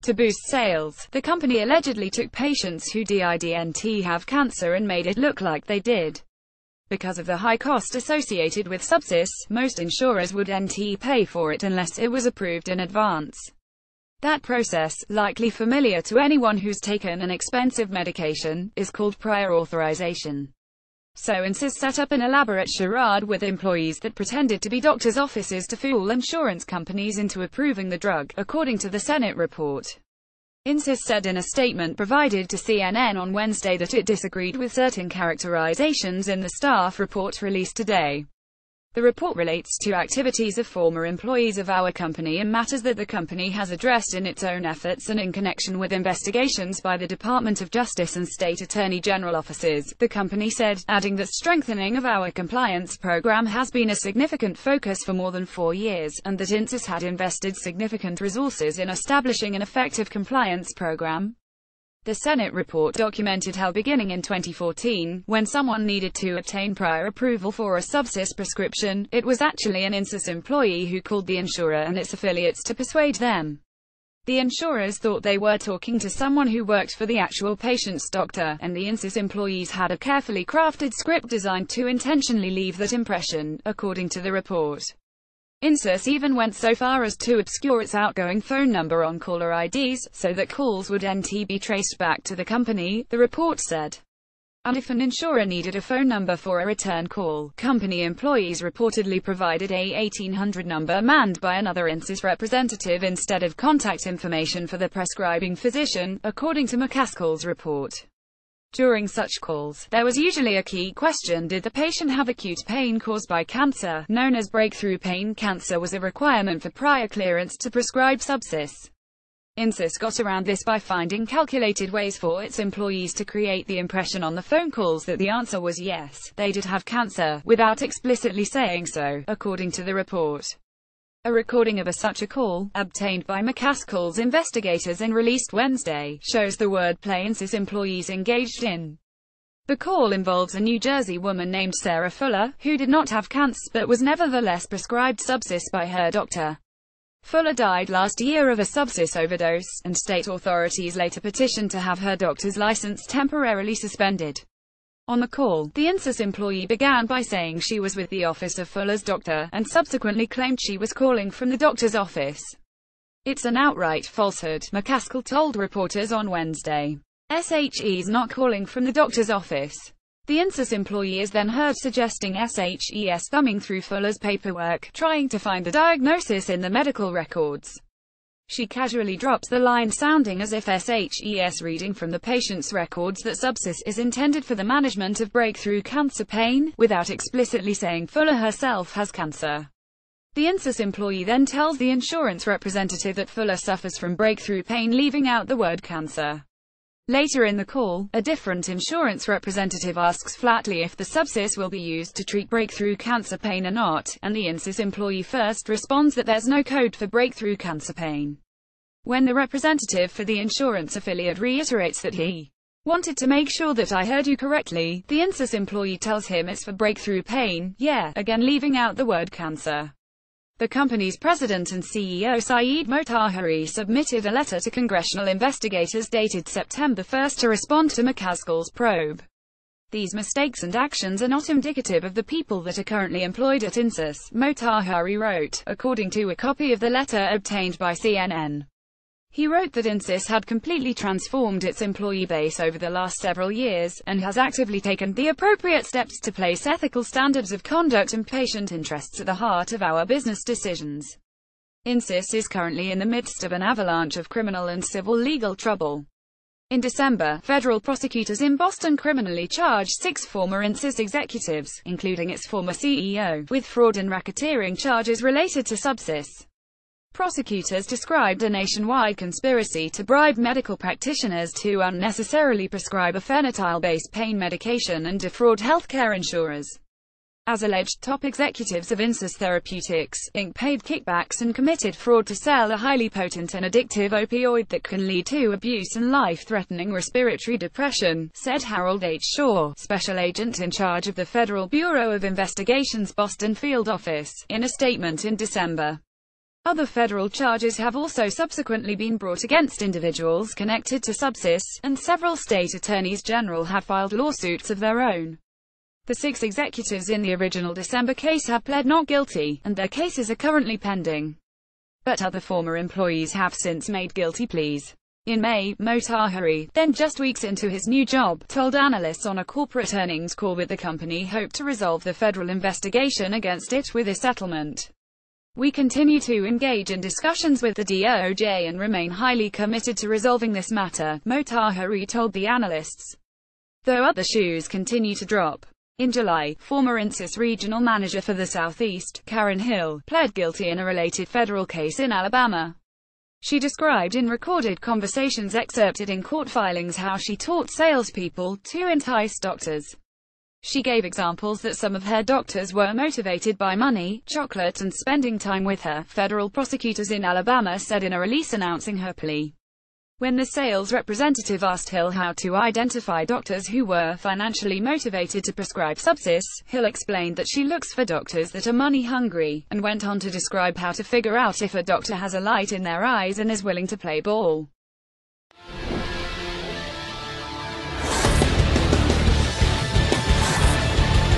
To boost sales, the company allegedly took patients who didn't have cancer and made it look like they did. Because of the high cost associated with sepsis, most insurers wouldn't pay for it unless it was approved in advance. That process, likely familiar to anyone who's taken an expensive medication, is called prior authorization. So INSYS set up an elaborate charade with employees that pretended to be doctors' offices to fool insurance companies into approving the drug, according to the Senate report. INSYS said in a statement provided to CNN on Wednesday that it disagreed with certain characterizations in the staff report released today. The report relates to activities of former employees of our company and matters that the company has addressed in its own efforts and in connection with investigations by the Department of Justice and State Attorney General offices, the company said, adding that strengthening of our compliance program has been a significant focus for more than 4 years, and that INSYS had invested significant resources in establishing an effective compliance program. The Senate report documented how beginning in 2014, when someone needed to obtain prior approval for a sepsis prescription, it was actually an INSYS employee who called the insurer and its affiliates to persuade them. The insurers thought they were talking to someone who worked for the actual patient's doctor, and the INSYS employees had a carefully crafted script designed to intentionally leave that impression, according to the report. INSYS even went so far as to obscure its outgoing phone number on caller IDs, so that calls wouldn't be traced back to the company, the report said. And if an insurer needed a phone number for a return call, company employees reportedly provided a 1800 number manned by another INSYS representative instead of contact information for the prescribing physician, according to McCaskill's report. During such calls, there was usually a key question: did the patient have acute pain caused by cancer? Known as breakthrough pain cancer was a requirement for prior clearance to prescribe sepsis. INSYS got around this by finding calculated ways for its employees to create the impression on the phone calls that the answer was yes, they did have cancer, without explicitly saying so, according to the report. A recording of such a call, obtained by McCaskill's investigators and released Wednesday, shows the wordplay INSYS employees engaged in. The call involves a New Jersey woman named Sarah Fuller, who did not have cancer but was nevertheless prescribed sepsis by her doctor. Fuller died last year of a sepsis overdose, and state authorities later petitioned to have her doctor's license temporarily suspended. On the call, the INSYS employee began by saying she was with the office of Fuller's doctor, and subsequently claimed she was calling from the doctor's office. It's an outright falsehood, McCaskill told reporters on Wednesday. SHE's not calling from the doctor's office. The INSYS employee is then heard suggesting SHE's thumbing through Fuller's paperwork, trying to find the diagnosis in the medical records. She casually drops the line sounding as if SHE's reading from the patient's records that sepsis is intended for the management of breakthrough cancer pain, without explicitly saying Fuller herself has cancer. The INSYS employee then tells the insurance representative that Fuller suffers from breakthrough pain, leaving out the word cancer. Later in the call, a different insurance representative asks flatly if the sepsis will be used to treat breakthrough cancer pain or not, and the INSYS employee first responds that there's no code for breakthrough cancer pain. When the representative for the insurance affiliate reiterates that he wanted to make sure that I heard you correctly, the INSYS employee tells him it's for breakthrough pain, yeah, again leaving out the word cancer. The company's president and CEO Saeed Motahari submitted a letter to congressional investigators dated September 1 to respond to McCaskill's probe. These mistakes and actions are not indicative of the people that are currently employed at INSYS, Motahari wrote, according to a copy of the letter obtained by CNN. He wrote that INSYS had completely transformed its employee base over the last several years, and has actively taken the appropriate steps to place ethical standards of conduct and patient interests at the heart of our business decisions. INSYS is currently in the midst of an avalanche of criminal and civil legal trouble. In December, federal prosecutors in Boston criminally charged 6 former INSYS executives, including its former CEO, with fraud and racketeering charges related to sepsis. Prosecutors described a nationwide conspiracy to bribe medical practitioners to unnecessarily prescribe a phenytoin-based pain medication and defraud healthcare insurers. As alleged, top executives of INSYS Therapeutics, Inc. paid kickbacks and committed fraud to sell a highly potent and addictive opioid that can lead to abuse and life-threatening respiratory depression, said Harold H. Shaw, special agent in charge of the Federal Bureau of Investigation's Boston field office, in a statement in December. Other federal charges have also subsequently been brought against individuals connected to Subsys, and several state attorneys general have filed lawsuits of their own. The 6 executives in the original December case have pled not guilty, and their cases are currently pending. But other former employees have since made guilty pleas. In May, Motahari, then just weeks into his new job, told analysts on a corporate earnings call that the company hoped to resolve the federal investigation against it with a settlement. "We continue to engage in discussions with the DOJ and remain highly committed to resolving this matter," Motahari told the analysts. Though other shoes continue to drop. In July, former INSYS regional manager for the Southeast, Karen Hill, pled guilty in a related federal case in Alabama. She described in recorded conversations excerpted in court filings how she taught salespeople to entice doctors. She gave examples that some of her doctors were motivated by money, chocolate, and spending time with her, federal prosecutors in Alabama said in a release announcing her plea. When the sales representative asked Hill how to identify doctors who were financially motivated to prescribe Subsys, Hill explained that she looks for doctors that are money-hungry, and went on to describe how to figure out if a doctor has a light in their eyes and is willing to play ball.